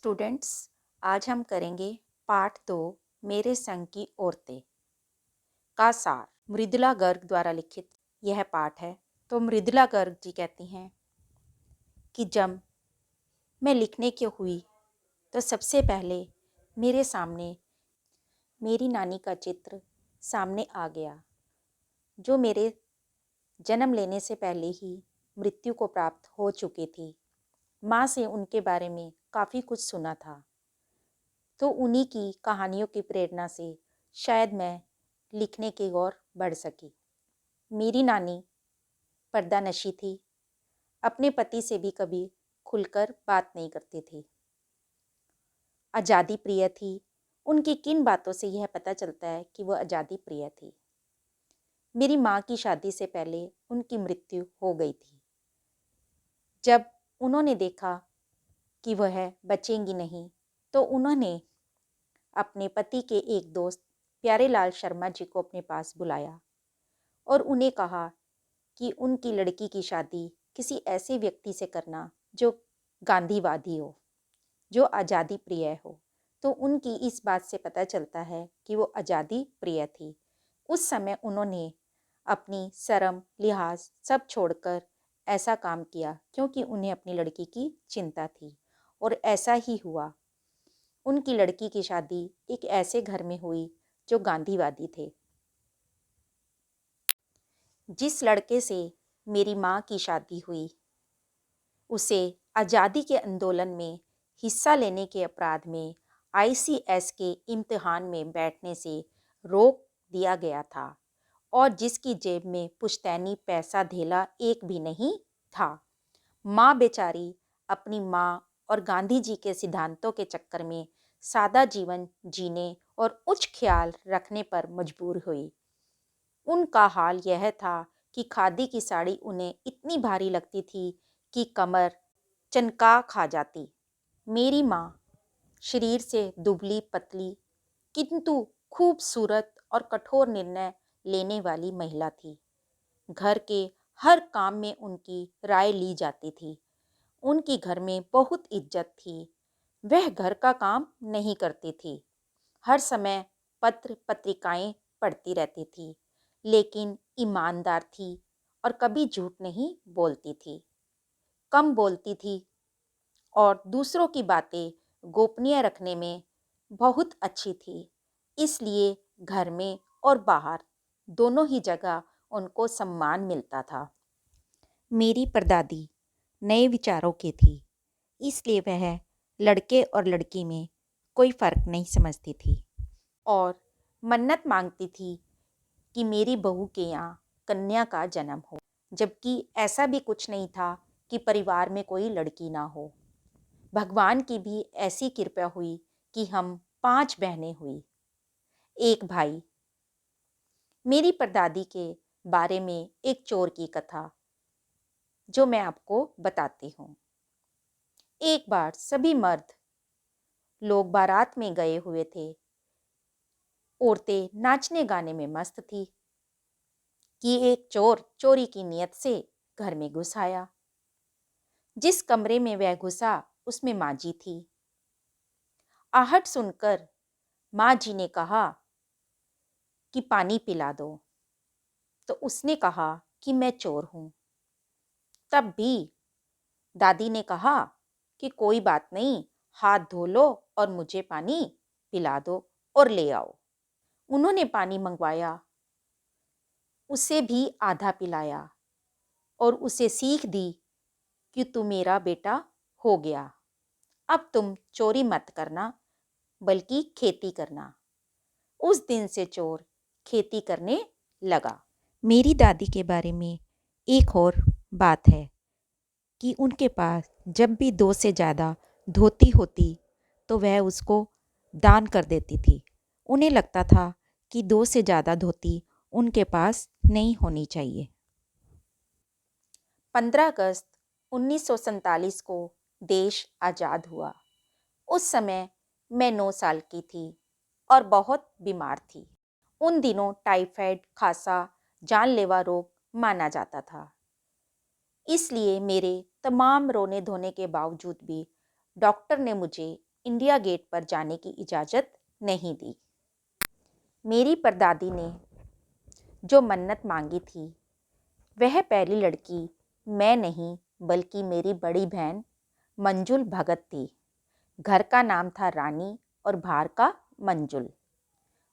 Students, आज हम करेंगे पाठ 2 मेरे संग की औरतें का सार। मृदुला गर्ग द्वारा लिखित यह पाठ है। तो मृदुला गर्ग जी कहती हैं कि जब मैं लिखने की हुई तो सबसे पहले मेरे सामने मेरी नानी का चित्र सामने आ गया, जो मेरे जन्म लेने से पहले ही मृत्यु को प्राप्त हो चुकी थी। माँ से उनके बारे में काफ़ी कुछ सुना था, तो उन्हीं की कहानियों की प्रेरणा से शायद मैं लिखने की ओर बढ़ सकी। मेरी नानी पर्दानशी थी, अपने पति से भी कभी खुलकर बात नहीं करती थी। आज़ादी प्रिय थी। उनकी किन बातों से यह पता चलता है कि वह आज़ादी प्रिय थी। मेरी माँ की शादी से पहले उनकी मृत्यु हो गई थी। जब उन्होंने देखा कि वह बचेंगी नहीं, तो उन्होंने अपने पति के एक दोस्त प्यारेलाल शर्मा जी को अपने पास बुलाया और उन्हें कहा कि उनकी लड़की की शादी किसी ऐसे व्यक्ति से करना जो गांधीवादी हो, जो आज़ादी प्रिय हो। तो उनकी इस बात से पता चलता है कि वो आज़ादी प्रिय थी। उस समय उन्होंने अपनी शर्म लिहाज सब छोड़कर ऐसा काम किया, क्योंकि उन्हें अपनी लड़की की चिंता थी। और ऐसा ही हुआ। उनकी लड़की की शादी एक ऐसे घर में हुई जो गांधीवादी थे। जिस लड़के से मेरी माँ की शादी हुई, उसे आज़ादी के आंदोलन में हिस्सा लेने के अपराध में आईसीएस के इम्तिहान में बैठने से रोक दिया गया था, और जिसकी जेब में पुश्तैनी पैसा धेला एक भी नहीं था। माँ बेचारी अपनी माँ और गांधी जी के सिद्धांतों के चक्कर में सादा जीवन जीने और उच्च ख्याल रखने पर मजबूर हुई। उनका हाल यह था कि खादी की साड़ी उन्हें इतनी भारी लगती थी कि कमर चनका खा जाती। मेरी माँ शरीर से दुबली पतली, किंतु खूबसूरत और कठोर निर्णय लेने वाली महिला थी। घर के हर काम में उनकी राय ली जाती थी। उनकी घर में बहुत इज्जत थी। वह घर का काम नहीं करती थी, हर समय पत्र पत्रिकाएं पढ़ती रहती थी, लेकिन ईमानदार थी और कभी झूठ नहीं बोलती थी। कम बोलती थी और दूसरों की बातें गोपनीय रखने में बहुत अच्छी थी। इसलिए घर में और बाहर दोनों ही जगह उनको सम्मान मिलता था। मेरी परदादी नए विचारों की थी, इसलिए वह लड़के और लड़की में कोई फ़र्क नहीं समझती थी और मन्नत मांगती थी कि मेरी बहू के यहाँ कन्या का जन्म हो, जबकि ऐसा भी कुछ नहीं था कि परिवार में कोई लड़की ना हो। भगवान की भी ऐसी कृपा हुई कि हम 5 बहनें हुई, एक भाई। मेरी परदादी के बारे में एक चोर की कथा जो मैं आपको बताती हूँ। एक बार सभी मर्द लोग बारात में गए हुए थे। औरतें नाचने गाने में मस्त थी कि एक चोर चोरी की नियत से घर में घुस आया। जिस कमरे में वह घुसा उसमें माँ जी थी। आहट सुनकर माँ जी ने कहा कि पानी पिला दो, तो उसने कहा कि मैं चोर हूँ। तब भी दादी ने कहा कि कोई बात नहीं, हाथ धो लो और मुझे पानी पिला दो और ले आओ। उन्होंने पानी मंगवाया, उसे भी आधा पिलाया और उसे सीख दी कि तू मेरा बेटा हो गया, अब तुम चोरी मत करना बल्कि खेती करना। उस दिन से चोर खेती करने लगा। मेरी दादी के बारे में एक और बात है कि उनके पास जब भी 2 से ज़्यादा धोती होती तो वह उसको दान कर देती थी। उन्हें लगता था कि 2 से ज़्यादा धोती उनके पास नहीं होनी चाहिए। 15 अगस्त 1947 को देश आज़ाद हुआ। उस समय मैं 9 साल की थी और बहुत बीमार थी। उन दिनों टाइफाइड, खांसा जानलेवा रोग माना जाता था। इसलिए मेरे तमाम रोने धोने के बावजूद भी डॉक्टर ने मुझे इंडिया गेट पर जाने की इजाज़त नहीं दी। मेरी परदादी ने जो मन्नत मांगी थी वह पहली लड़की मैं नहीं बल्कि मेरी बड़ी बहन मंजुल भगत थी। घर का नाम था रानी और बाहर का मंजुल।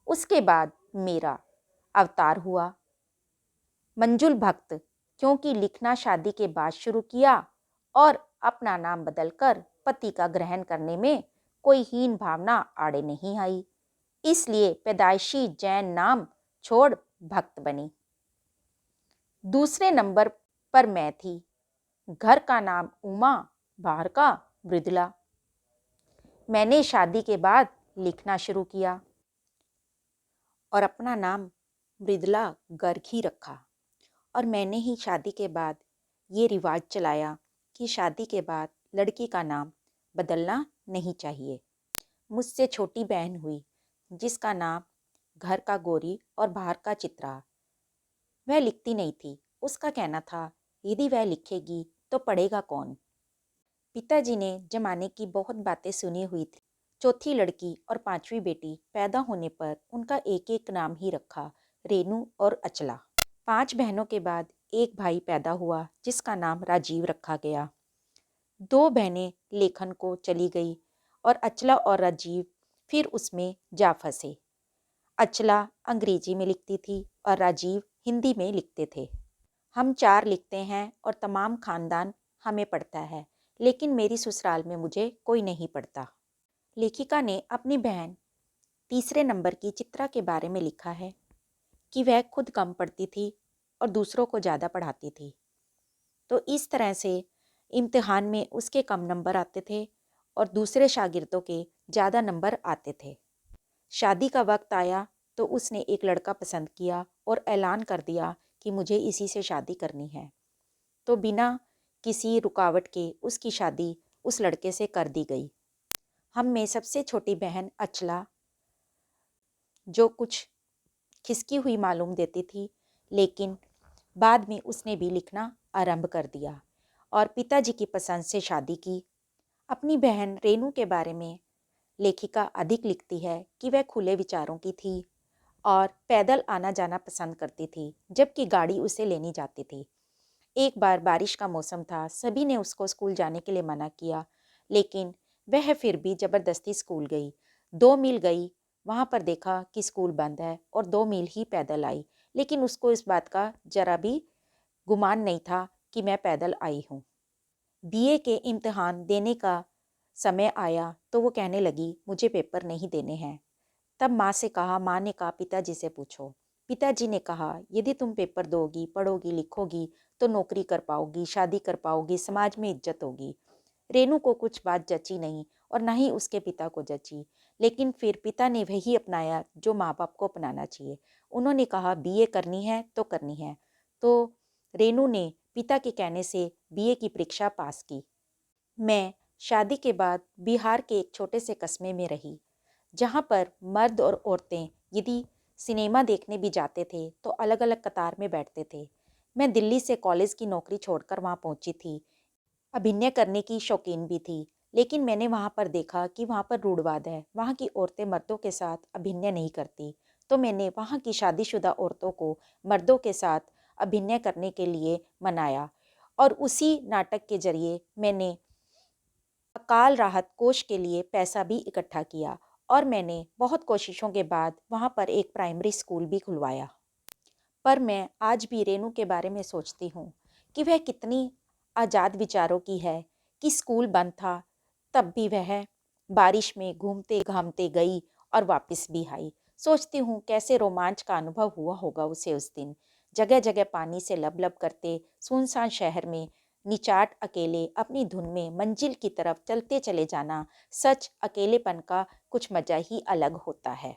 उसके बाद मेरा अवतार हुआ मंजुल भक्त, क्योंकि लिखना शादी के बाद शुरू किया और अपना नाम बदलकर पति का ग्रहण करने में कोई हीन भावना आड़े नहीं आई, इसलिए पैदाइशी जैन नाम छोड़ भक्त बनी। दूसरे नंबर पर मैं थी। घर का नाम उमा, बाहर का मृदुला। मैंने शादी के बाद लिखना शुरू किया और अपना नाम मृदुला गर्ग ही रखा। और मैंने ही शादी के बाद ये रिवाज चलाया कि शादी के बाद लड़की का नाम बदलना नहीं चाहिए। मुझसे छोटी बहन हुई जिसका नाम घर का गौरी और बाहर का चित्रा। वह लिखती नहीं थी। उसका कहना था यदि वह लिखेगी तो पढ़ेगा कौन। पिताजी ने जमाने की बहुत बातें सुनी हुई थी। चौथी लड़की और पांचवी बेटी पैदा होने पर उनका एक एक नाम ही रखा, रेनू और अचला। 5 बहनों के बाद एक भाई पैदा हुआ जिसका नाम राजीव रखा गया। 2 बहनें लेखन को चली गई और अचला और राजीव फिर उसमें जा फंसे। अचला अंग्रेजी में लिखती थी और राजीव हिंदी में लिखते थे। हम 4 लिखते हैं और तमाम खानदान हमें पढ़ता है, लेकिन मेरी ससुराल में मुझे कोई नहीं पढ़ता। लेखिका ने अपनी बहन तीसरे नंबर की चित्रा के बारे में लिखा है कि वह खुद कम पढ़ती थी और दूसरों को ज़्यादा पढ़ाती थी। तो इस तरह से इम्तिहान में उसके कम नंबर आते थे और दूसरे शागिर्दों के ज़्यादा नंबर आते थे। शादी का वक्त आया तो उसने एक लड़का पसंद किया और ऐलान कर दिया कि मुझे इसी से शादी करनी है। तो बिना किसी रुकावट के उसकी शादी उस लड़के से कर दी गई। हम में सबसे छोटी बहन अचला, जो कुछ खिसकी हुई मालूम देती थी, लेकिन बाद में उसने भी लिखना आरंभ कर दिया और पिताजी की पसंद से शादी की। अपनी बहन रेनू के बारे में लेखिका अधिक लिखती है कि वह खुले विचारों की थी और पैदल आना जाना पसंद करती थी, जबकि गाड़ी उसे लेनी जाती थी। एक बार बारिश का मौसम था, सभी ने उसको स्कूल जाने के लिए मना किया, लेकिन वह फिर भी ज़बरदस्ती स्कूल गई। 2 मील गई, वहाँ पर देखा कि स्कूल बंद है और 2 मील ही पैदल आई, लेकिन उसको इस बात का जरा भी गुमान नहीं था कि मैं पैदल आई हूँ। बीए के इम्तिहान देने का समय आया तो वो कहने लगी मुझे पेपर नहीं देने हैं। तब माँ ने कहा पिताजी से पूछो। पिताजी ने कहा यदि तुम पेपर दोगी, पढ़ोगी, लिखोगी तो नौकरी कर पाओगी, शादी कर पाओगी, समाज में इज्जत होगी। रेनू को कुछ बात जची नहीं और न ही उसके पिता को जची, लेकिन फिर पिता ने वही अपनाया जो माँ बाप को अपनाना चाहिए। उन्होंने कहा बीए करनी है तो करनी है। तो रेनू ने पिता के कहने से बीए की परीक्षा पास की। मैं शादी के बाद बिहार के एक छोटे से कस्बे में रही, जहाँ पर मर्द और औरतें यदि सिनेमा देखने भी जाते थे तो अलग अलग कतार में बैठते थे। मैं दिल्ली से कॉलेज की नौकरी छोड़कर वहाँ पहुँची थी। अभिनय करने की शौकीन भी थी, लेकिन मैंने वहाँ पर देखा कि वहाँ पर रूढ़वाद है। वहाँ की औरतें मर्दों के साथ अभिनय नहीं करती। तो मैंने वहाँ की शादीशुदा औरतों को मर्दों के साथ अभिनय करने के लिए मनाया और उसी नाटक के जरिए मैंने अकाल राहत कोष के लिए पैसा भी इकट्ठा किया और मैंने बहुत कोशिशों के बाद वहाँ पर एक प्राइमरी स्कूल भी खुलवाया। पर मैं आज भी रेनू के बारे में सोचती हूँ कि वह कितनी आज़ाद विचारों की है कि स्कूल बंद था तब भी वह बारिश में घूमते घामते गई और वापस भी आई। सोचती हूँ कैसे रोमांच का अनुभव हुआ होगा उसे उस दिन। जगह जगह पानी से लबलब करते सुनसान शहर में निचाट अकेले अपनी धुन में मंजिल की तरफ चलते चले जाना, सच अकेलेपन का कुछ मजा ही अलग होता है।